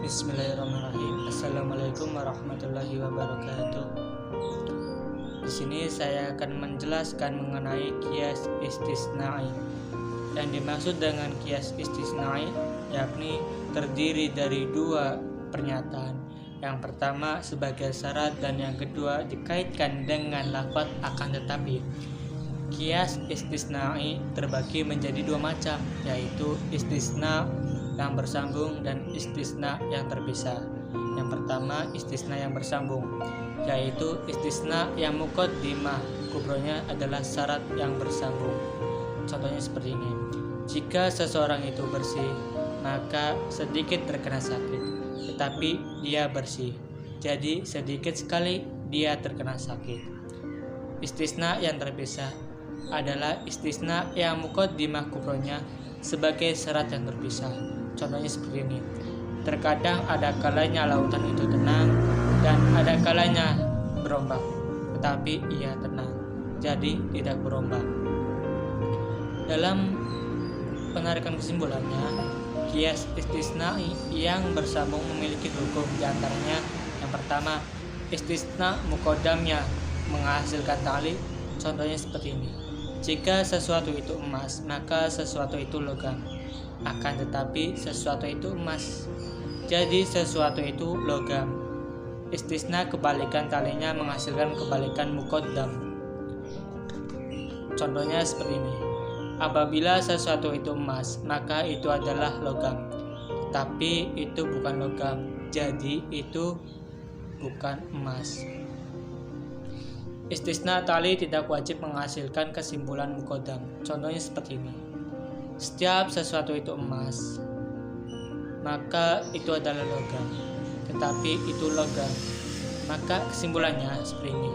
Bismillahirrahmanirrahim. Assalamualaikum warahmatullahi wabarakatuh. Di sini saya akan menjelaskan mengenai kias istisna'i. Yang dimaksud dengan kias istisna'i yakni terdiri dari dua pernyataan. Yang pertama sebagai syarat dan yang kedua dikaitkan dengan lafaz akan tetapi. Kias istisna'i terbagi menjadi dua macam, yaitu istisna yang bersambung dan istisna yang terpisah. Yang pertama istisna yang bersambung, yaitu istisna yang muqaddimah kubronya adalah syarat yang bersambung. Contohnya seperti ini: jika seseorang itu bersih, maka sedikit terkena sakit, tetapi dia bersih, jadi sedikit sekali dia terkena sakit. Istisna yang terpisah adalah istisna yang muqaddimah kubronya sebagai syarat yang terpisah. Contohnya seperti ini: terkadang ada kalanya lautan itu tenang dan ada kalanya berombak, tetapi ia tenang, jadi tidak berombak. Dalam penarikan kesimpulannya, kias istisna'i yang bersambung memiliki hukum diantaranya. Yang pertama, istisna muqaddamnya menghasilkan ta'liq. Contohnya seperti ini: jika sesuatu itu emas, maka sesuatu itu logam. Akan tetapi sesuatu itu emas, jadi sesuatu itu logam. Istisna kebalikan talinya menghasilkan kebalikan muqaddam. Contohnya seperti ini: apabila sesuatu itu emas, maka itu adalah logam, tapi itu bukan logam, jadi itu bukan emas. Istisna tali tidak wajib menghasilkan kesimpulan muqaddam. Contohnya seperti ini: setiap sesuatu itu emas, maka itu adalah logam, tetapi itu logam, maka kesimpulannya seperti ini: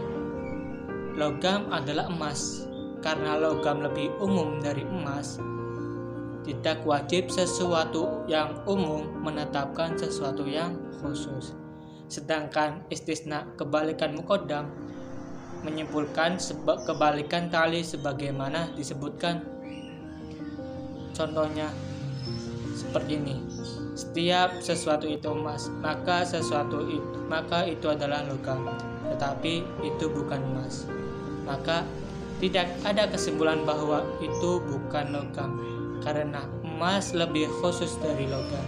logam adalah emas. Karena logam lebih umum dari emas, tidak wajib sesuatu yang umum menetapkan sesuatu yang khusus. Sedangkan istisna kebalikan muqaddam menyimpulkan kebalikan tali sebagaimana disebutkan. Contohnya seperti ini: setiap sesuatu itu emas, maka itu adalah logam, tetapi itu bukan emas. Maka tidak ada kesimpulan bahwa itu bukan logam, karena emas lebih khusus dari logam,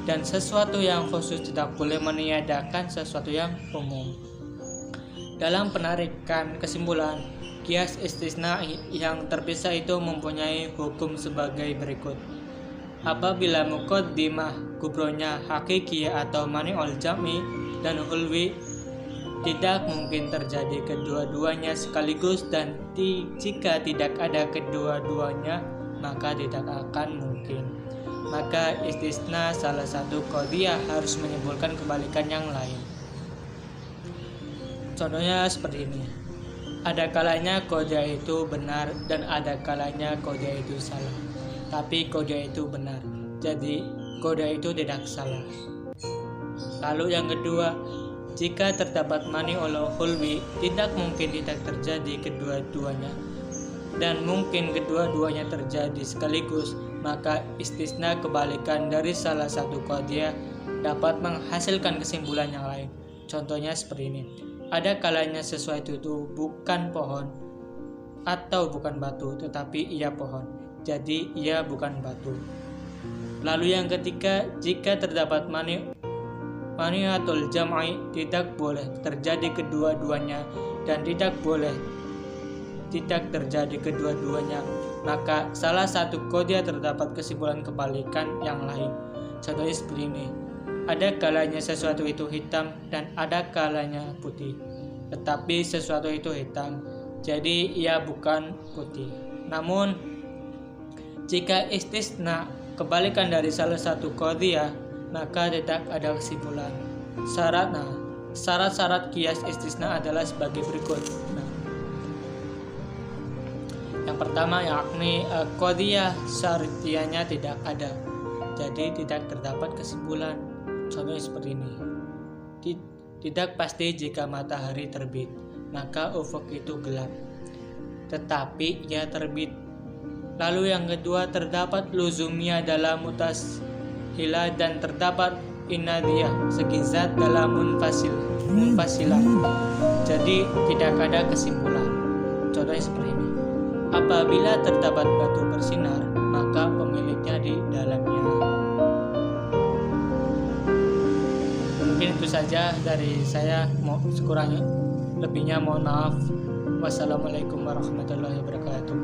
dan sesuatu yang khusus tidak boleh meniadakan sesuatu yang umum. Dalam penarikan kesimpulan, kias istisna yang terpisah itu mempunyai hukum sebagai berikut: apabila muqaddimah kubronya hakiki atau mani'ul jam'i dan hulwi, tidak mungkin terjadi kedua-duanya sekaligus, dan jika tidak ada kedua-duanya maka tidak akan mungkin. Maka istisna salah satu qadhiyah harus menyimpulkan kebalikan yang lain. Contohnya seperti ini: ada kalanya qadhiyah itu benar dan ada kalanya qadhiyah itu salah, tapi qadhiyah itu benar, jadi qadhiyah itu tidak salah. Lalu yang kedua, jika terdapat mani'ul hulwi, tidak mungkin tidak terjadi kedua-duanya, dan mungkin kedua-duanya terjadi sekaligus, maka istisna kebalikan dari salah satu qadhiyah dapat menghasilkan kesimpulan yang lain. Contohnya seperti ini: ada kalanya sesuatu itu bukan pohon atau bukan batu, tetapi ia pohon, jadi ia bukan batu. Lalu yang ketiga, jika terdapat mani'atul jam'i, tidak boleh terjadi kedua-duanya dan tidak terjadi kedua-duanya, maka salah satu qadhiyah terdapat kesimpulan kebalikan yang lain. Contohnya seperti ini: ada kalanya sesuatu itu hitam dan ada kalanya putih, tetapi sesuatu itu hitam, jadi ia bukan putih. Namun jika istisna kebalikan dari salah satu qadhiyah, maka tidak ada kesimpulan. Syarat-syarat kias istisna adalah sebagai berikut. Yang pertama yakni qadhiyah syartiyahnya tidak ada, jadi tidak terdapat kesimpulan. Contohnya seperti ini: tidak pasti jika matahari terbit, maka ufuk itu gelap, tetapi ia terbit. Lalu yang kedua, terdapat luzumnya dalam mutas hilah dan terdapat inadiyah, segi zat dalam munfasilah. Jadi tidak ada kesimpulan. Contohnya seperti ini. Apabila terdapat batu bersinar, maka pemiliknya di dalamnya. Mungkin itu saja dari saya. Sekurangnya lebihnya mohon maaf. Wassalamualaikum warahmatullahi wabarakatuh.